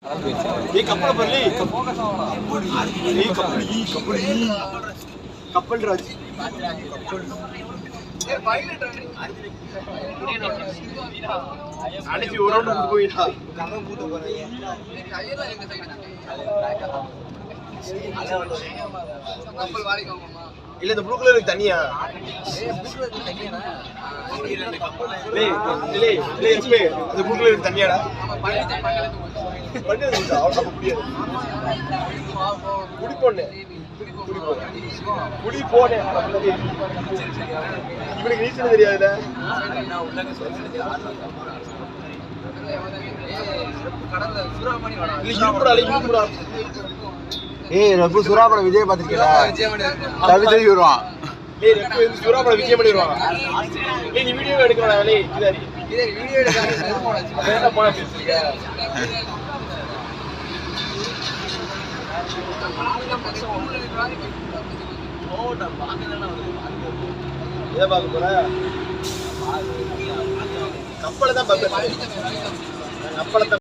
ये कपड़ा बदले ये कपल राज அடிச்சு ஒரு ரவுண்ட் போயிட்டா இல்ல இந்த ப்ளூ கலருக்கு தனியா இந்த ப்ளூ கலருக்கு தனியாடா குடி போனே இவனுக்கு நீச்சல் தெரியாதுல ஏய் ரகு சுறாபட விஜய் பாத்திருக்கீங்களா விஜய் வருவான் ஏய் ரகு சுறாபட விஜய் பண்ணிடுவாங்க ஏய் நீ வீடியோ எடுக்கறடா டேய் கிதாரி இதே வீடியோ எடுக்காத என்ன போன பேசுறீங்க இத பாக்க போற கப்பல தான் பாக்க கப்பல